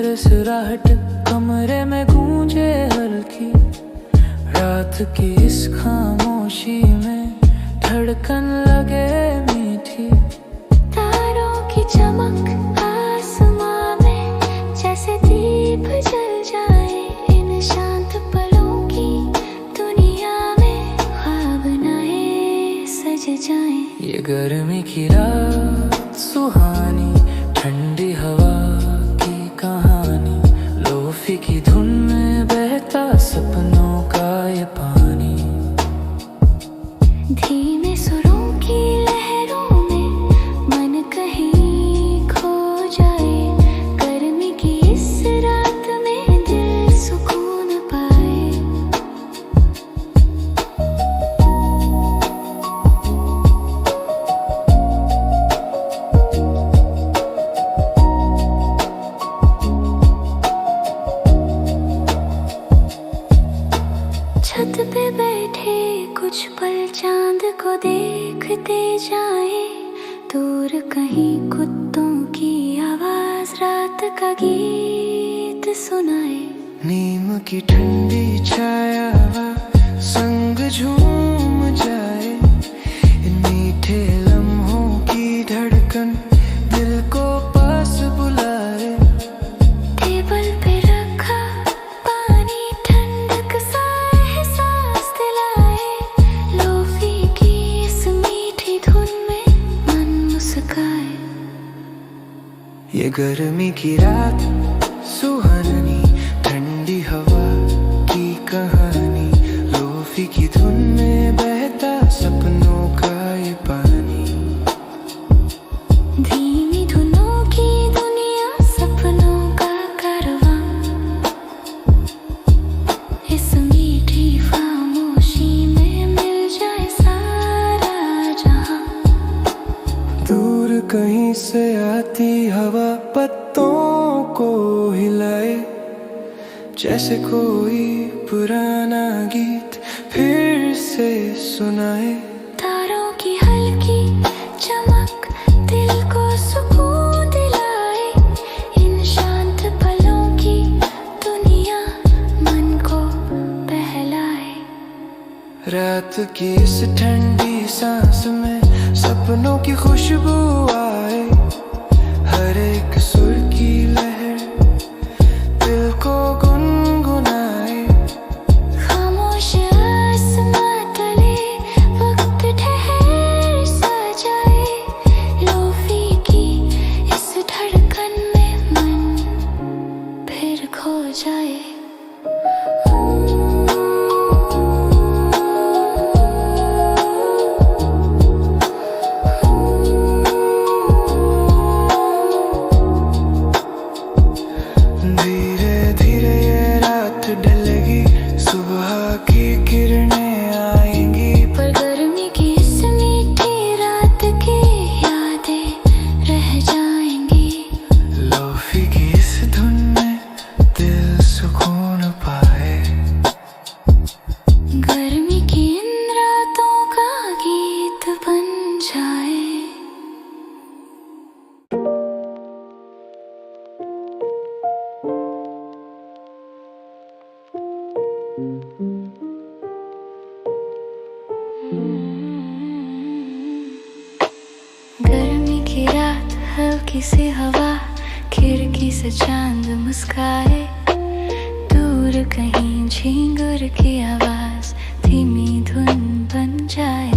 सरसराहट कमरे में गूंजे हल्की, रात की इस खामोशी में धड़कन लगे मीठी। तारों की चमक आसमां में जैसे दीप जल जाए, इन शांत पलों की दुनिया में ख्वाब नए सज जाए। ये गर्मी की रात सुहानी, ठंडी हवा की कहानी, लोफी की धुन में बहता सपनों का ये पानी। धीमे सुरों की लहरों में मन कहीं खो जाए, गर्मी की इस रात में दिल सुकून पाए। छत पे बैठे कुछ पल चांद को देखते जाए, दूर कहीं कुत्तों की आवाज रात का गीत सुनाए। नीम की ठंडी छाया संग झूम जाए, इन मीठे लम्हों की धड़कन दिल को पास बुलाए। टेबल पे रखा पानी ठंडक सा एहसास दिलाए, लोफी की इस मीठी धुन में मन मुस्काए। ये गर्मी की रात सुहानी, ठंडी हवा की कहानी, लोफी की धुन में बहता सपनों का ये पानी। धीमी धुनों की दुनिया, सपनों का कारवां, इस मीठी खामोशी में मिल जाए सारा जहां। दूर कहीं से आती हवा पत्तों को हिलाए, जैसे कोई पुराना गीत फिर से सुनाए। तारों की हल्की चमक दिल को सुकून दिलाए, इन शांत पलों की दुनिया मन को बहलाए। रात की इस ठंडी सांस में सपनों की खुशबू आए, हर एक सुर की लहर दिल को गुनगुनाए। खामोश आसमां तले वक्त ठहर सा जाए, लोफी की इस धड़कन में मन फिर खो जाए। धीरे धीरे ये रात ढलेगी, सुबह की किरणें आएंगी, पर गर्मी की इस मीठी रात की यादें रह जाएंगी। लोफी की इस धुन में दिल सुकून पाए। गर्मी की इन रातों का गीत बन जाए। गर्मी की रात, हल्की सी हवा, खिड़की से चांद मुस्काए, दूर कहीं झींगुर की आवाज धीमी धुन बन जाए।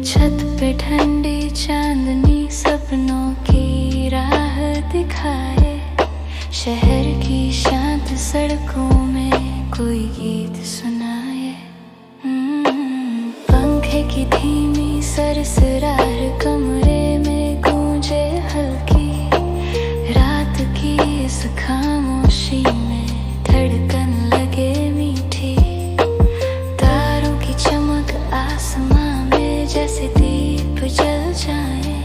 छत पे ठंडी चांदनी सपनों की राह दिखाए, शहर की शांत सड़कों में कोई गीत सुनाए। पंखे की धीमी सरसरार कमरे में गूंजे हल्की, रात की इस खामोशी में धड़कन लगे मीठी। तारों की चमक आसमां में जैसे दीप जल जाए,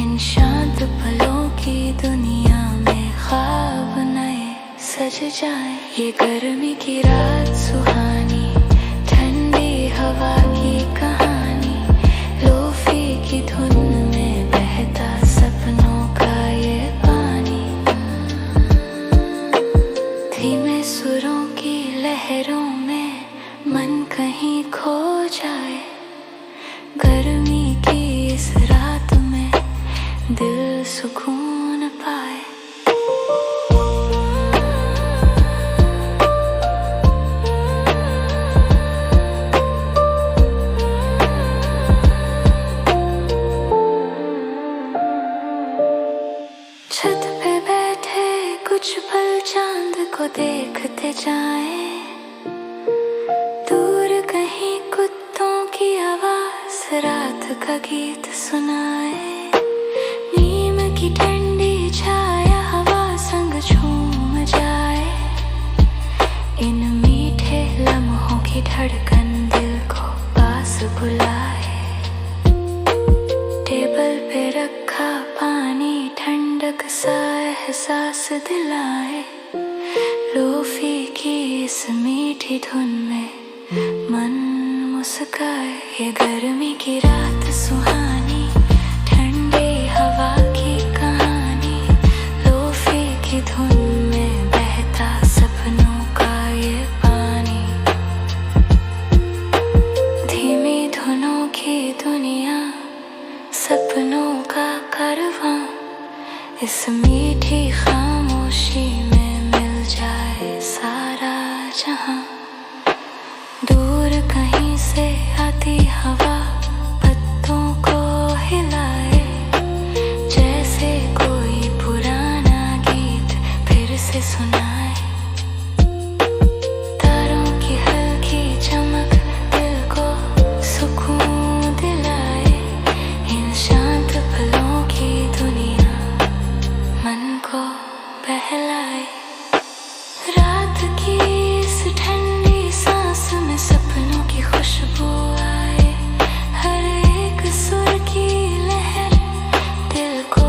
इन शांत पलों की दुनिया में ख्वाब नए सज जाए। ये गर्मी की रात सुहानी, ठंडी हवा की कहानी, लोफी की धुन में बहता सपनों का ये पानी। सुरों की लहरों में मन कहीं खो जाए, गर्मी की इस रात में दिल सुकून पाए। छत पे बैठे कुछ पल चांद को देखते जाएं, दूर कहीं कुत्तों की आवाज रात का गीत सुनाए। नीम की ठंडी छाया हवा संग झूम जाए, इन मीठे लम्हों की धड़कन दिल को पास बुलाए। टेबल पे रखा पानी ठंडक सा एहसास दिलाए, लोफी की इस मीठी धुन में मन मुस्काए। ये गर्मी की रात सुहानी, ठंडी हवा की कहानी, लोफी की धुन में बहता सपनों का ये पानी। धीमी धुनों की दुनिया, सपनों का कारवां, इस मीठी खामोशी में मिल जाए सारा जहां। दूर कहीं से आती हवा पत्तों को हिलाए, जैसे कोई पुराना गीत फिर से सुनाए। तारों की हल्की चमक दिल को सुकून दिलाए, इन शांत पलों की दुनिया मन को बहलाए। रात की इस ठंडी सांस में सपनों की खुशबू आए, हर एक सुर की लहर दिल को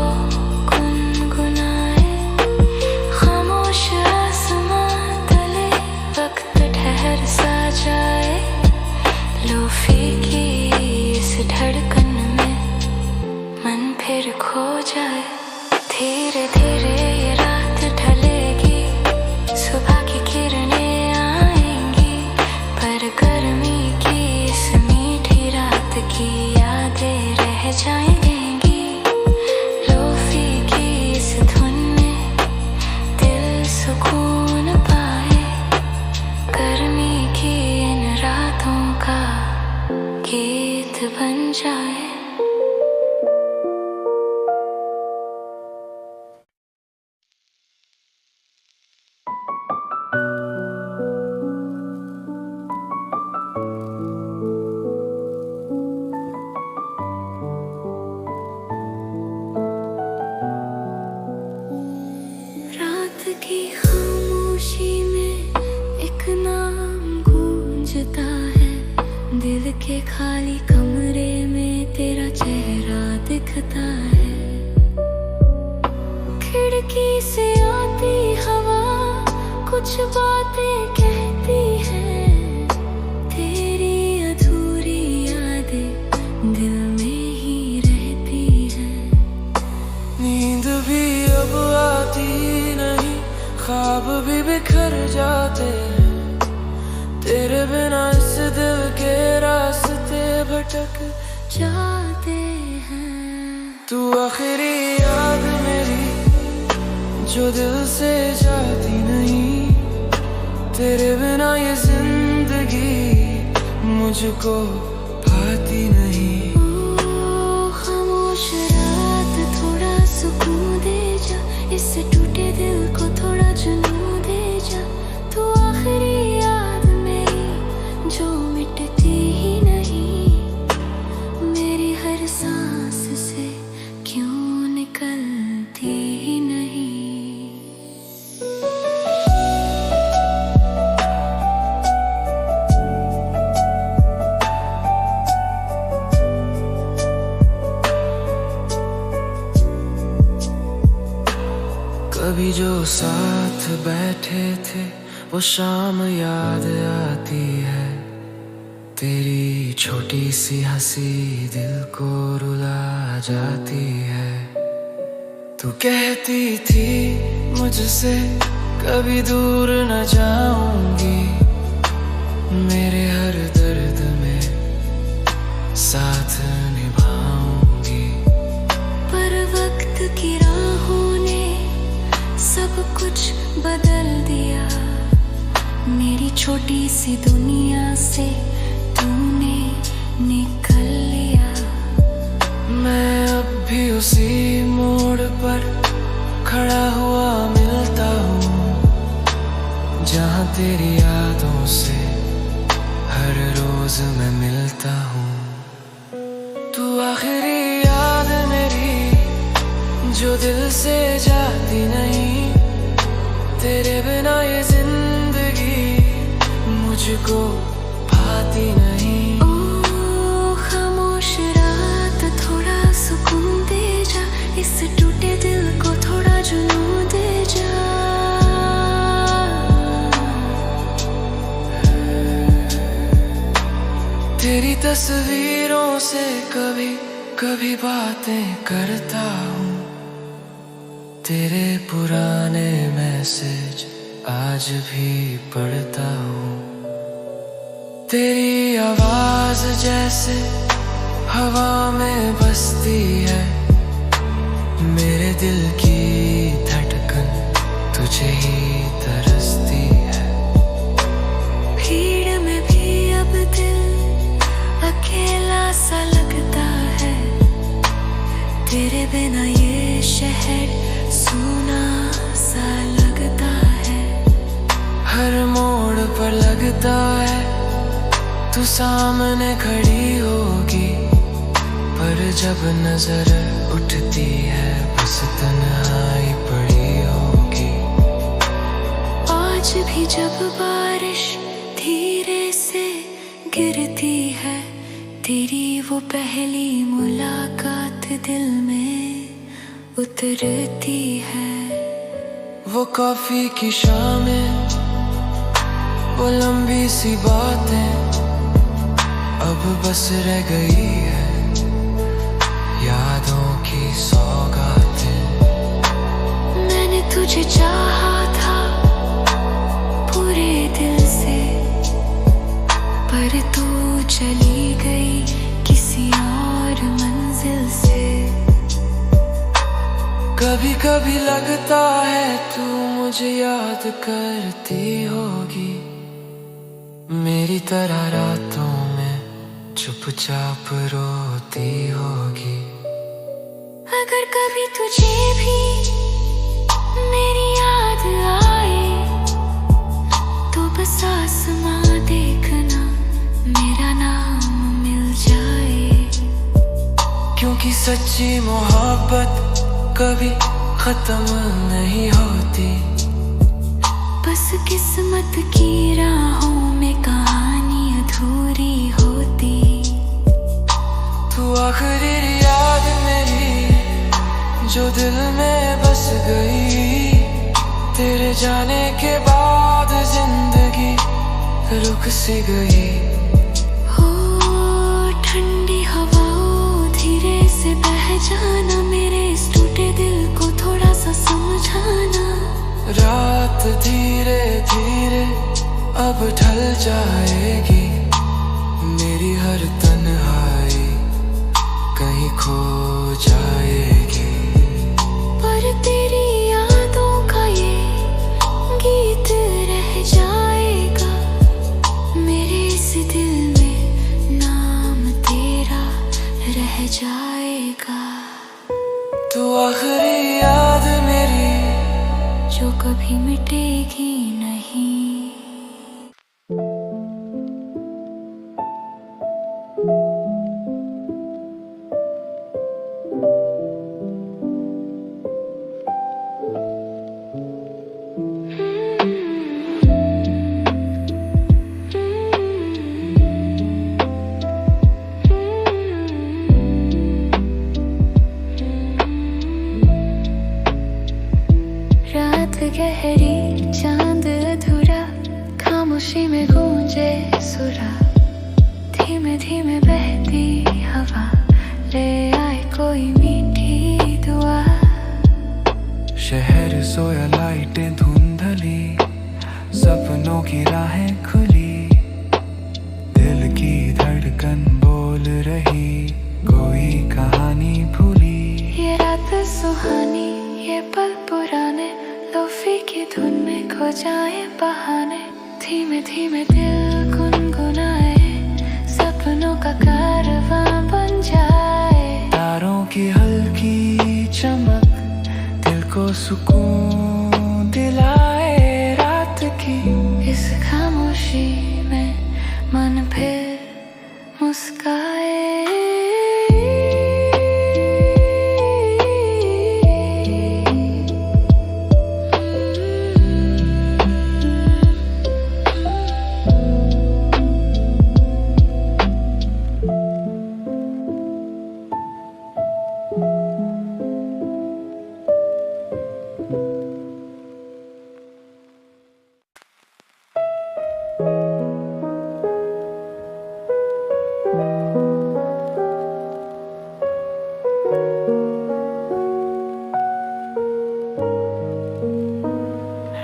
गुनगुनाए। खामोश आसमां तले वक्त ठहर सा जाए, लोफी की इस धड़कन में मन फिर खो जाए। धीरे धीरे ये रात ढलेगी, सुबह की किरणें आएंगी, पर गर्मी की इस मीठी रात की यादें रह जाएंगी। लोफी की इस धुन में दिल सुकून पाए, गर्मी की इन रातों का गीत बन जाए। रात की खामोशी में एक नाम गूंजता है, दिल के खाली कमरे में तेरा चेहरा दिखता है। खिड़की से आती हवा कुछ बातें कहती है, तेरी अधूरी यादें दिल में ही रहती है। नींद भी अब आती नहीं, ख्वाब भी बिखर जाते हैं, तेरे बिना इस दिल के रास्ते भटक जाते हैं। तू आखिरी याद मेरी जो दिल से जाती नहीं, तेरे बिना ये जिंदगी मुझको भाती नहीं। खामोश रात थोड़ा सुकून दे जा, इस टूटे दिल को थोड़ा जुनून दे जा। तू आखिरी याद मेरी जो मिटती ही नहीं, मेरी हर सांस से क्यों निकलती ही नहीं। कभी जो साथ बैठे थे वो शाम याद आती है, तेरी छोटी सी हंसी दिल को रुला जाती है। तू कहती थी मुझसे कभी दूर न जाऊं मेरी छोटी सी दुनिया से तूने निकल लिया। मैं अब भी उसी मोड़ पर खड़ा हुआ मिलता हूँ, जहाँ तेरी यादों से हर रोज मैं मिलता हूँ। तू आखिरी याद मेरी जो दिल से जाती नहीं, तेरे बिना ये जिंदगी मुझको भाती नहीं। ओ खामोश रात थोड़ा सुकून दे जा, इस टूटे दिल को थोड़ा जुनून दे जा। तेरी तस्वीरों से कभी कभी बातें करता हूँ, तेरे पुराने मैसेज आज भी पढ़ता हूँ। तेरी आवाज जैसे हवा में बसती है, मेरे दिल की धड़कन तुझे ही तरसती है। भीड़ में भी अब दिल अकेला सा लगता है, तेरे बिना ये शहर सूना सा लगता है। हर मोड़ पर लगता है तू सामने खड़ी होगी, पर जब नजर उठती है बस तन्हाई पड़ी होगी। आज भी जब बारिश धीरे से गिरती है, तेरी वो पहली मुलाकात दिल में उतरती है। वो कॉफी की शामें, वो लंबी सी बातें अब बस रह गई है, यादों की सौगातें। मैंने तुझे चाहा था पूरे दिल से, पर तू चली गई किसी और मंजिल से। कभी कभी लगता है तू मुझे याद करती होगी, मेरी तरह रातों में चुपचाप रोती होगी। अगर कभी तुझे भी मेरी याद आए, तो बस आसमां देखना मेरा नाम मिल जाए। क्योंकि सच्ची मोहब्बत कभी खत्म नहीं होती, बस किस्मत की राहों में कहानी अधूरी होती। तू आखिरी याद मेरी जो दिल में बस गई, तेरे जाने के बाद जिंदगी रुक सी गई। हो ठंडी हवाओं धीरे से बह जाना, मेरे इस टूटे दिल को थोड़ा सा समझाना। रात धीरे धीरे अब ढल जाएगी, मेरी हर तन्हाई कहीं खो जाएगी। पर तेरी यादों का ये गीत रह जाएगा, मेरे इस दिल में नाम तेरा रह जाएगा। तू आखिरी याद मेरी जो कभी मिटेगी नहीं। गहरी चांद अधूरा, खामोशी में गूंजे सुरा, धीमे धीमे बहती हवा ले आए कोई मीठी दुआ। शहर सोया लाइटें धुंधली, सपनों की राहें खुली, दिल की धड़कन बोल रही कोई कहानी भूली। ये रात सुहानी, ये पल पुराने, लोफी की धुन में खो जाए बहाने, धीमे धीमे दिल गुनगुनाए, सपनों का कारवां बन जाए। तारों की हल्की चमक दिल को सुकून दिलाए। रात की इस खामोशी में मन फिर मुस्काए।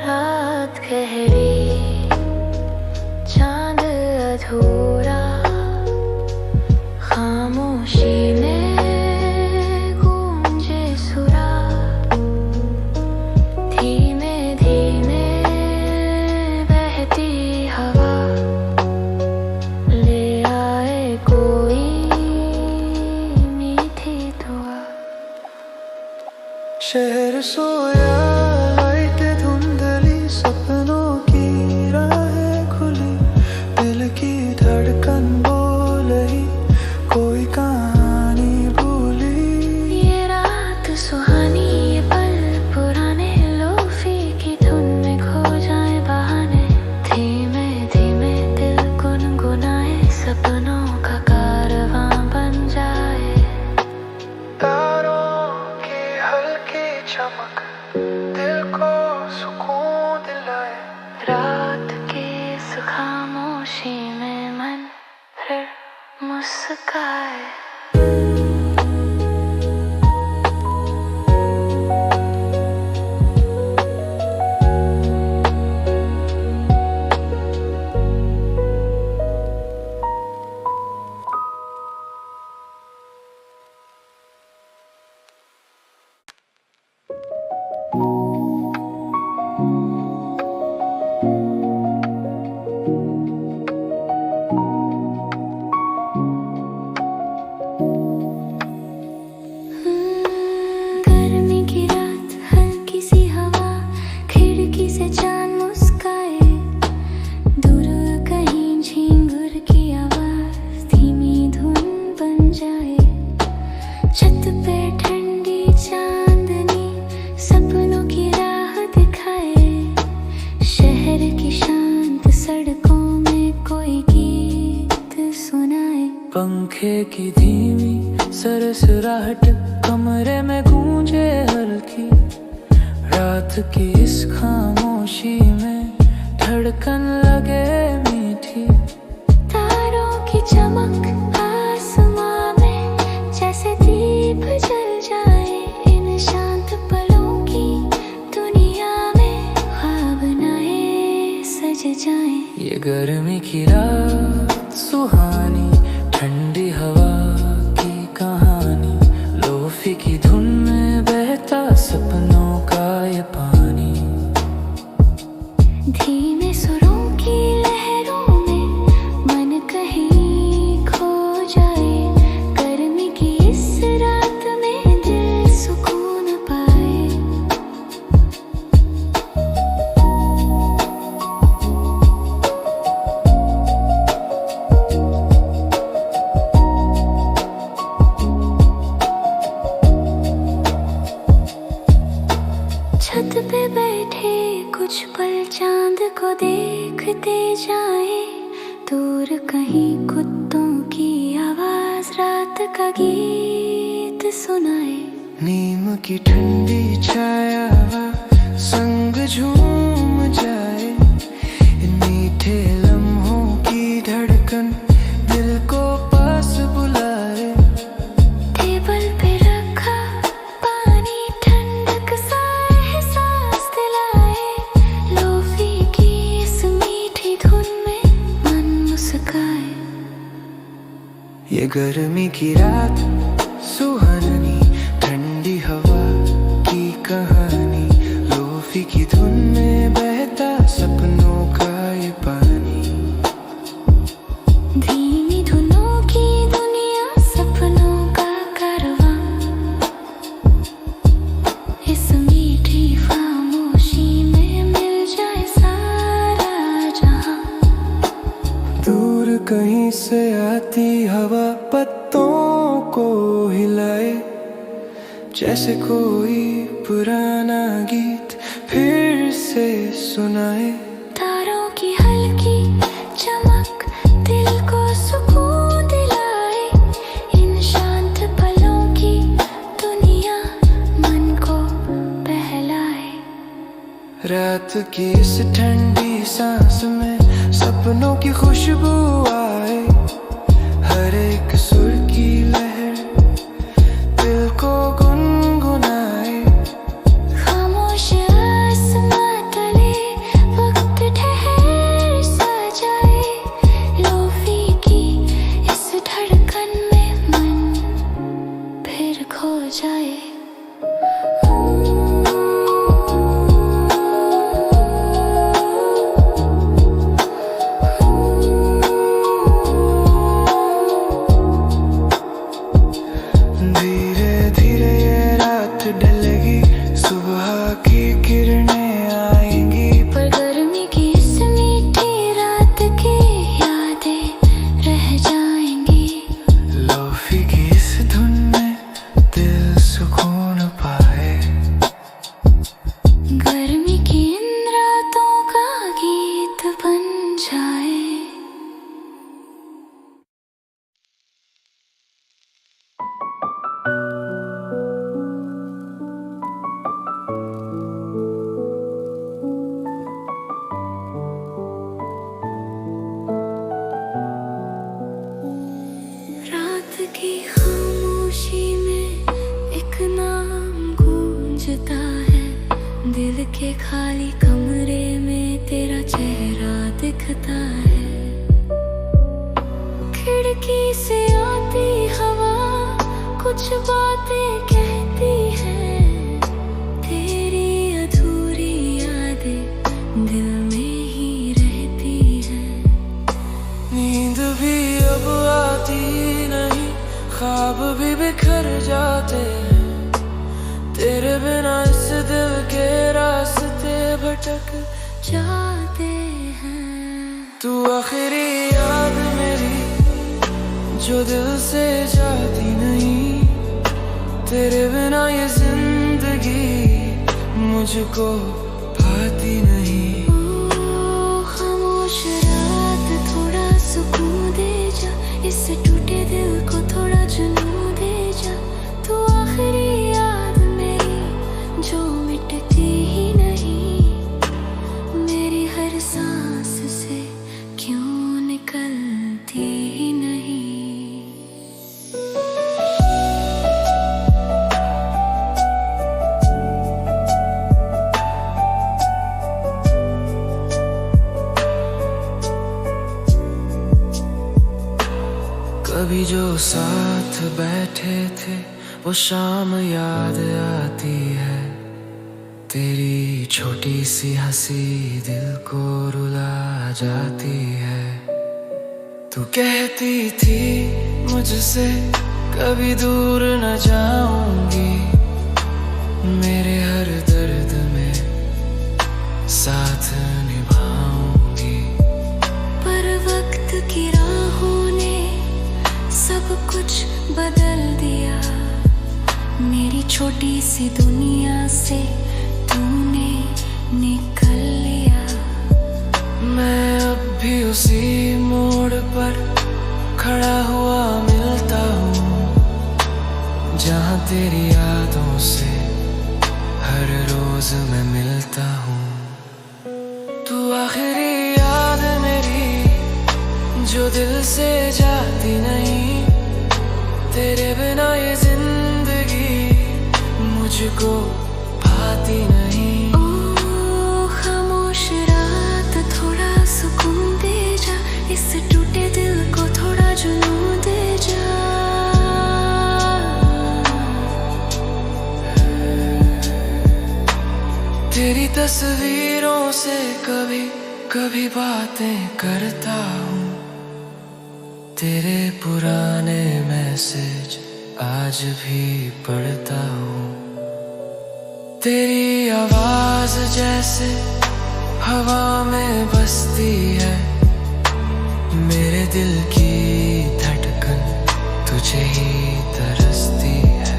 रात गहरी, चांद अधूरा, खामोशी में गूंजे सुरा। धीमे धीमे बहती हवा ले आए कोई मीठी दुआ। शहर सोया, लाइटें धुंधली, सपनों की राहें खुली। दिल की धड़कन बोल रही, कोई कहानी भूली। ये रात सुहानी, ये पल पुराने, लोफी की धुन में खो जाए बहाने। धीमे धीमे दिल गुनगुनाए, सपनों का कारवां बन जाए। तारों की हल्की चमक दिल को सुकून दिलाए। रात की इस खामोशी में मन फिर मुस्काए। गर्मी की रात, हल्की सी हवा, खिड़की से चांद मुस्काए। दूर कहीं झींगुर की आवाज धीमी धुन बन जाए। छत पे ठंडी चांदनी, सपनों की राह दिखाए। शहर की शांत सड़कों में कोई गीत सुनाए। पंखे की धीमी सरसराहट कमरे में गूंजे हल्की। रात की इस खामोशी में धड़कन लगे मीठी। तारों की चमक आसमां में जैसे दीप जल जाए। इन शांत पलों की दुनिया में ख्वाब नए सज जाए। ये गर्मी की रात सुहानी, ठंडी हवा की कहानी। लोफी की धुन में बहता सपनों का ये पानी। धीमे सुरों की लहरों में मन कहीं खो जाए। गर्मी की इस रात में दिल सुकून पाए। छत पे बैठे कुछ पल चांद को देखते जाए। दूर कहीं कुत्तों की आवाज रात का गीत सुनाए। नीम की ठंडी छाया संग झूम जाए। इन मीठे लम्हों की धड़कन दिल को पास बुलाए। टेबल पे रखा पानी ठंडक सा एहसास दिलाए। लोफी की इस मीठी धुन में मन मुस्काए। ये गर्मी की रात सुहानी, ठंडी हवा की कहानी। लोफी की धुन में बहता सपनों का ये पानी। कहीं से आती हवा पत्तों को हिलाए, जैसे कोई पुराना गीत फिर से सुनाए। तारों की हल्की चमक दिल को सुकून दिलाए, इन शांत पलों की दुनिया मन को बहलाए। रात की इस ठंडी सांस में सपनों की खुशबू आए, हर एक सुर की लहर दिल को गुनगुनाए। खामोश आसमां तले वक्त ठहर सा जाए, लोफी की इस धड़कन में मन फिर खो जाए। धीरे धीरे ये रात ढलेगी, सुबह की किरणें आएंगी, पर गर्मी की इस मीठी रात की यादें रह जाएंगी। लोफी की इस धुन में दिल सुकून पाए, गर्मी की इन रातों का गीत बन जाए। रात की खामोशी में एक नाम गूंजता है, दिल के खाली कमरे में तेरा चेहरा दिखता है। खिड़की से आती हवा कुछ बातें कहती है, तेरी अधूरी यादें दिल में ही रहती है। नींद भी अब आती नहीं, ख्वाब भी बिखर जाते हैं, तेरे बिना इस दिल के रास्ते भटक जाते हैं। तू आखिरी याद मेरी जो दिल से जाती नहीं, तेरे बिना ये जिंदगी मुझको भाती नहीं। ओ खामोश रात थोड़ा सुकून दे जा, इस टूटे दिल को थोड़ा जुनून दे जा। तू आखिरी याद मेरी जो मिटती ही नहीं, मेरी हर सांस से क्यों निकलती ही नहीं। कभी जो साथ बैठे थे वो शाम याद आती है, तेरी छोटी सी हंसी दिल को रुला जाती है। तू कहती थी मुझसे कभी दूर न जाऊंगी, मेरे हर दर्द में साथ निभाऊंगी। पर वक्त की राहों ने सब कुछ बदल दिया, मेरी छोटी सी दुनिया से तूने निकल लिया। मैं अब भी उसी मोड़ पर खड़ा हुआ मिलता हूँ, जहाँ तेरी यादों से हर रोज मैं मिलता हूँ। तू आखिरी याद मेरी जो दिल से जाती नहीं, तेरे बिना ये जिंदगी मुझको भाती नहीं। ओ खामोश रात थोड़ा सुकून दे जा, इस टूटे दिल को थोड़ा जुनून दे जा। तेरी तस्वीरों से कभी कभी बातें करता हूँ, तेरे पुराने मैसेज आज भी पढ़ता हूँ। तेरी आवाज जैसे हवा में बसती है, मेरे दिल की धड़कन तुझे ही तरसती है।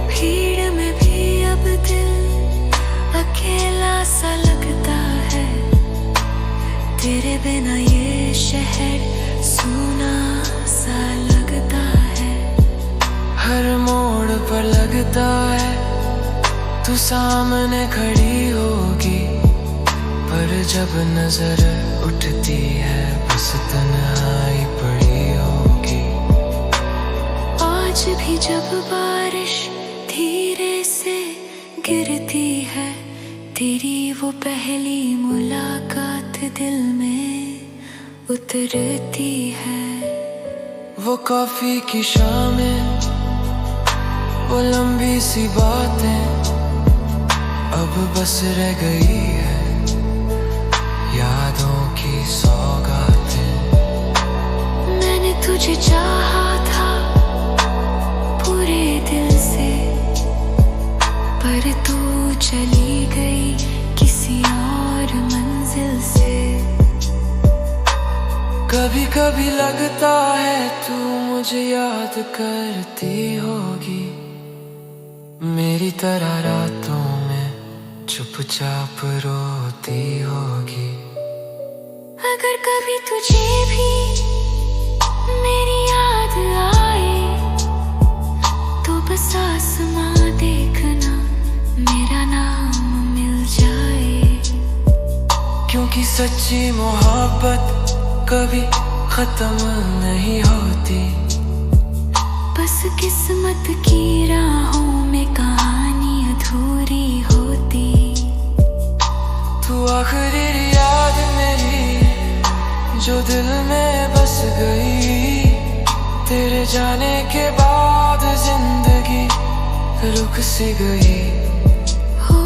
भीड़ में भी अब दिल अकेला सा लगता है, तेरे बिना ये शहर सूना सा लगता है। हर मोड़ पर लगता है तू सामने खड़ी होगी, पर जब नजर उठती है बस तन्हाई पड़ी होगी। आज भी जब बारिश धीरे से गिरती है, तेरी वो पहली मुलाकात दिल में उतरती है। वो कॉफी की शामें, वो लंबी सी बातें अब बस रह गई है यादों की सौगातें। मैंने तुझे चाहा था पूरे दिल से, पर तू चली गई किसी और मंजिल से। कभी कभी लगता है तू मुझे याद करती होगी, मेरी तरह रातों में चुपचाप रोती होगी। अगर कभी तुझे भी मेरी याद आए, तो बस आसमां देखना मेरा नाम मिल जाए। क्योंकि सच्ची मोहब्बत कभी खत्म नहीं होती, बस किस्मत की राहों में कहानी अधूरी होती। तू आखिरी याद मेरी जो दिल में बस गई, तेरे जाने के बाद जिंदगी रुक सी गई। हो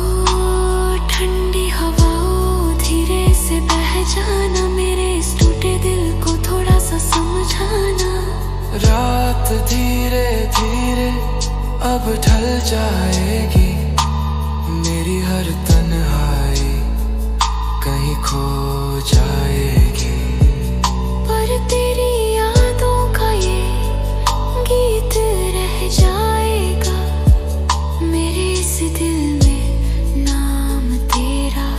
ठंडी हवाओं धीरे से बह जाना, मेरे इस टूटे दिल को थोड़ा सा समझाना। रात धीरे धीरे अब ढल जाएगी, मेरी हर तन्हाई कहीं खो जाएगी। पर तेरी यादों का ये गीत रह जाएगा, मेरे इस दिल में नाम तेरा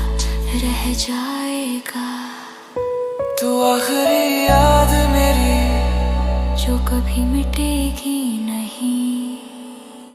रह जाएगा। तू आखिरी याद मेरी जो कभी मिटेगी